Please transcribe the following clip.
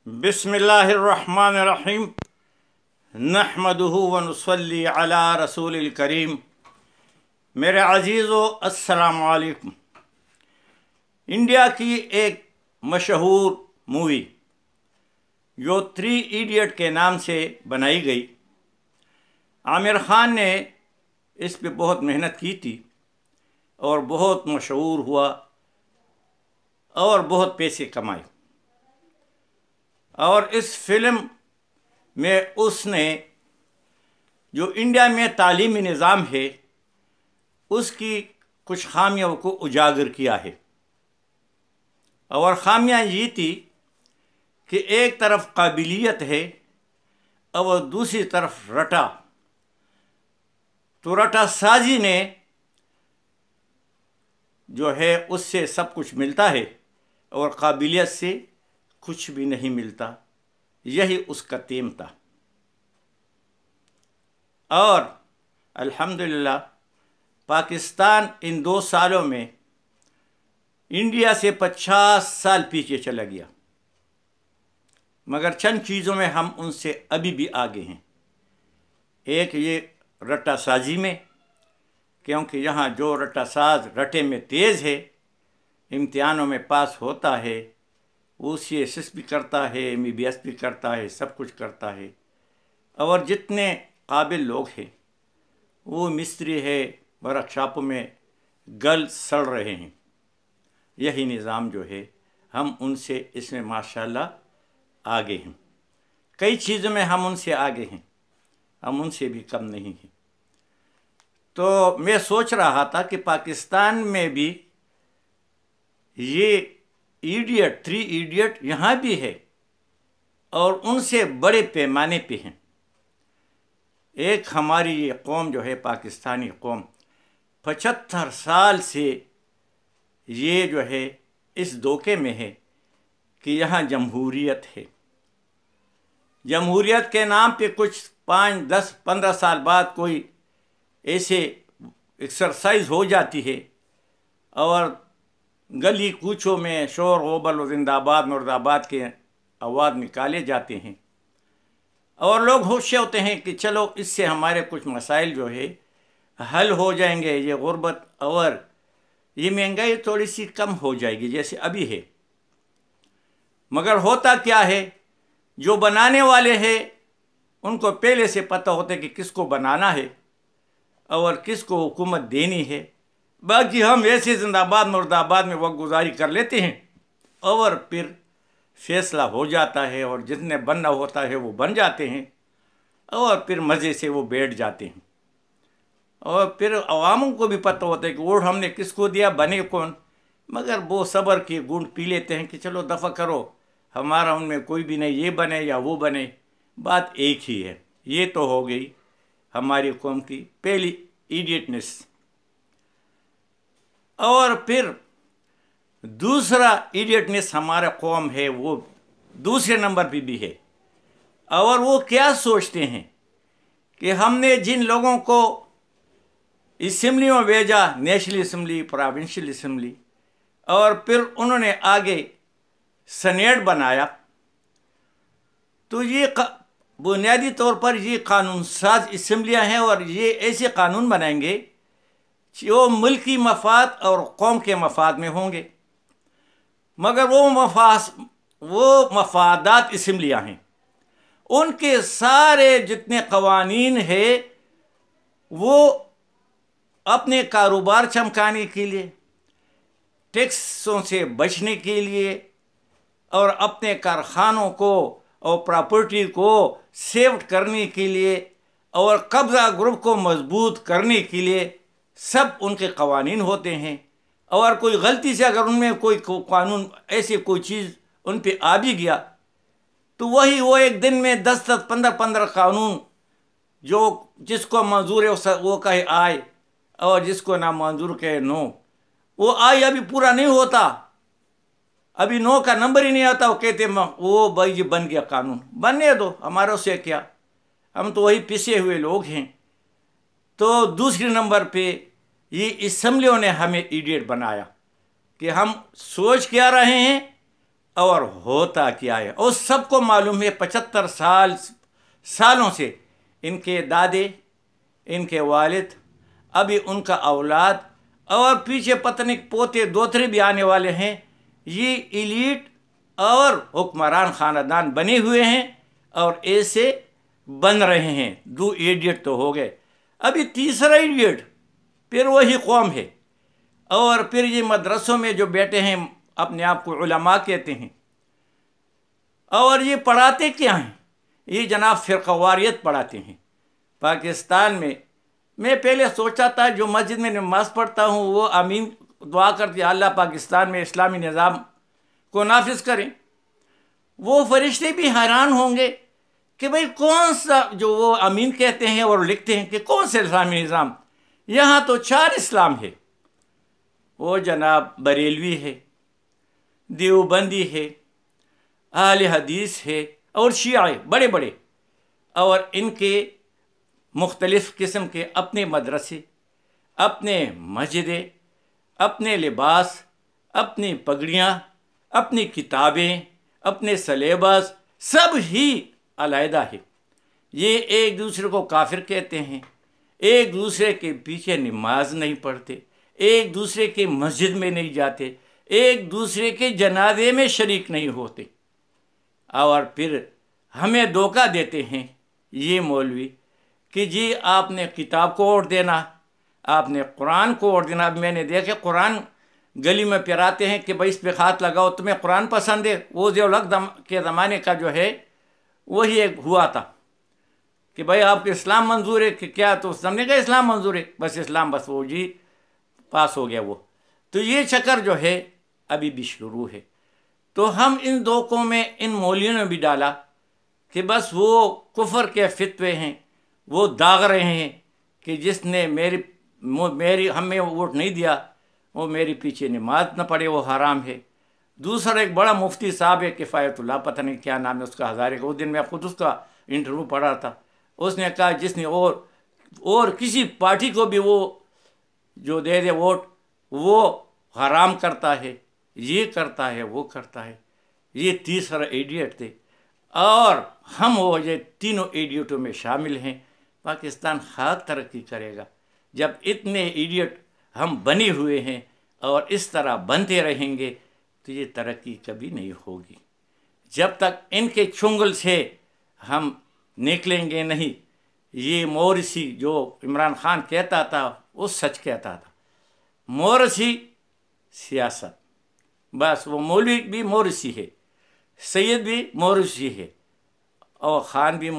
बिस्मिल्लाहिर्रहमानिर्रहीम नहमदुहु व नुसल्ली अला रसूलिल करीम। मेरे अज़ीज़ो अस्सलामु अलैकुम। इंडिया की एक मशहूर मूवी जो थ्री इडियट के नाम से बनाई गई, आमिर ख़ान ने इस पे बहुत मेहनत की थी और बहुत मशहूर हुआ और बहुत पैसे कमाए। और इस फिल्म में उसने जो इंडिया में तालीमी निज़ाम है उसकी कुछ खामियों को उजागर किया है। और खामियां ये थी कि एक तरफ काबिलियत है और दूसरी तरफ रटा, तो रटा साजी ने जो है उससे सब कुछ मिलता है और काबिलियत से कुछ भी नहीं मिलता। यही उसका थीम था। और अल्हम्दुलिल्लाह पाकिस्तान इन 2 सालों में इंडिया से 50 साल पीछे चला गया, मगर चंद चीज़ों में हम उनसे अभी भी आगे हैं। एक ये रट्टा साजी में, क्योंकि यहाँ जो रट्टा साज रटे में तेज़ है, इम्तिहानों में पास होता है, वो CSS भी करता है, MBBS भी करता है, सब कुछ करता है। और जितने काबिल लोग हैं वो मिस्त्री है, वर्कशॉपों में गल सड़ रहे हैं। यही निज़ाम जो है हम उनसे इसमें माशाल्लाह आगे हैं। कई चीज़ों में हम उनसे आगे हैं, हम उनसे भी कम नहीं हैं। तो मैं सोच रहा था कि पाकिस्तान में भी ये थ्री इडियट यहाँ भी है और उनसे बड़े पैमाने पे हैं। एक हमारी ये कौम जो है पाकिस्तानी कौम 75 साल से ये जो है इस धोखे में है कि यहाँ जमहूरियत है। जमहूरियत के नाम पे कुछ 5, 10, 15 साल बाद कोई ऐसे एक्सरसाइज हो जाती है और गली कूचों में शोर गोबल और जिंदाबाद मुर्दाबाद के आवाज़ निकाले जाते हैं और लोग होशियार होते हैं कि चलो इससे हमारे कुछ मसाइल जो है हल हो जाएंगे, ये गुर्बत और ये महंगाई थोड़ी सी कम हो जाएगी जैसे अभी है। मगर होता क्या है, जो बनाने वाले हैं उनको पहले से पता होता है कि किसको बनाना है और किसको हुकूमत देनी है। बाकी हम ऐसे जिंदाबाद मुर्दाबाद में वक्त गुजारी कर लेते हैं और फिर फैसला हो जाता है और जितने बनना होता है वो बन जाते हैं और फिर मज़े से वो बैठ जाते हैं। और फिर अवामों को भी पता होता है कि वोट हमने किसको दिया, बने कौन, मगर वो सब्र की घूंट पी लेते हैं कि चलो दफ़ा करो, हमारा उनमें कोई भी नहीं, ये बने या वो बने, बात एक ही है। ये तो हो गई हमारी कौम की पहली इडियटनेस। और फिर दूसरा इडियटनेस हमारा कौम है वो दूसरे नंबर पे भी है। और वो क्या सोचते हैं कि हमने जिन लोगों को असेंबली में भेजा, नेशनल असेंबली, प्रोविंशियल असेंबली, और फिर उन्होंने आगे सेनेट बनाया, तो ये बुनियादी तौर पर ये कानून साज असेंबलियाँ हैं और ये ऐसे कानून बनाएंगे जो मुल्की मफाद और कौम के मफाद में होंगे। मगर वो मफादात असेंबलियाँ हैं, उनके सारे जितने कवानीन हैं वो अपने कारोबार चमकाने के लिए, टैक्सों से बचने के लिए और अपने कारखानों को और प्रॉपर्टी को सेव करने के लिए और कब्ज़ा ग्रुप को मजबूत करने के लिए सब उनके कवानीन होते हैं। और कोई गलती से अगर उनमें कोई कानून ऐसी कोई चीज़ उन पे आ भी गया तो वो एक दिन में 10-10, 15-15 कानून जो जिसको मंजूर है वो कहे आए और जिसको ना मंजूर कहे नो। वो आए अभी पूरा नहीं होता, अभी नो का नंबर ही नहीं आता, वो कहते वो भाई ये बन गया कानून, बनने दो, हमारे से क्या, हम तो वही पिसे हुए लोग हैं। तो दूसरे नंबर पे ये असेंबलियों ने हमें इडियट बनाया कि हम सोच क्या रहे हैं और होता क्या है। और सबको मालूम है 75 सालों से इनके दादे, इनके वालिद, अभी उनका औलाद और पीछे पत्नी पोते दोतरे भी आने वाले हैं, ये एलीट और हुक्मरान ख़ानदान बने हुए हैं और ऐसे बन रहे हैं। 2 इडियट तो हो गए, अभी तीसरा इडियट फिर वही कौम है। और फिर ये मदरसों में जो बैठे हैं अपने आप को उलमा कहते हैं, और ये पढ़ाते क्या हैं? ये जनाब फ़िरक़ावारियत पढ़ाते हैं। पाकिस्तान में मैं पहले सोचा था जो मस्जिद में नमाज़ पढ़ता हूँ वो आमीन दुआ करती अल्लाह पाकिस्तान में इस्लामी निज़ाम को नाफिज करें। वो फरिश्ते भी हैरान होंगे कि भाई कौन सा जो वो आमीन कहते हैं और लिखते हैं कि कौन सा इस्लामी निज़ाम, यहाँ तो 4 इस्लाम है। वो जनाब बरेलवी है, देवबंदी है, अहले हदीस है और शिया बड़े बड़े, और इनके मुख्तलिफ़ किस्म के अपने मदरसे, अपने मस्जिदें, अपने लिबास, अपनी पगड़ियाँ, अपनी किताबें, अपने सलेबस सब ही अलहदा है। ये एक दूसरे को काफिर कहते हैं, एक दूसरे के पीछे नमाज नहीं पढ़ते, एक दूसरे के मस्जिद में नहीं जाते, एक दूसरे के जनाजे में शरीक नहीं होते, और फिर हमें धोखा देते हैं ये मौलवी कि जी आपने किताब को वोट देना, आपने कुरान को वोट देना। अब मैंने देखा कुरान गली में पिराते हैं कि भाई इस पे हाथ लगाओ, तुम्हें कुरान पसंद है। वो जो के ज़माने का जो है वही एक हुआ था कि भाई आपको इस्लाम मंजूर है कि क्या, तो हमने कहा इस्लाम मंजूर है, बस इस्लाम, बस वो जी पास हो गया वो। तो ये चक्कर जो है अभी भी शुरू है। तो हम इन धोखों में इन मौलवियों ने भी डाला कि बस वो कुफर के फितवे हैं, वो दाग रहे हैं कि जिसने मेरी हमें वोट नहीं दिया वो मेरे पीछे नमाज न पढ़े, वो हराम है। दूसरा एक बड़ा मुफ्ती साहब है किफ़ायतुल्लाह, पता नहीं क्या नाम है उसका, हज़ारे का, उस दिन मैं खुद उसका इंटरव्यू पढ़ा था। उसने कहा जिसने और किसी पार्टी को भी वो जो दे दे वोट, वो हराम करता है, ये करता है, वो करता है। ये तीसरा इडियट थे और हम वो ये तीनों इडियटों में शामिल हैं। पाकिस्तान खाक तरक्की करेगा जब इतने इडियट हम बने हुए हैं, और इस तरह बनते रहेंगे तो ये तरक्की कभी नहीं होगी। जब तक इनके चुंगल से हम निकलेंगे नहीं। ये मोरसी जो इमरान खान कहता था वो सच कहता था, मोरसी सियासत, बस वो मौलवी भी मोरसी है, सैयद भी मोरसी है और खान भी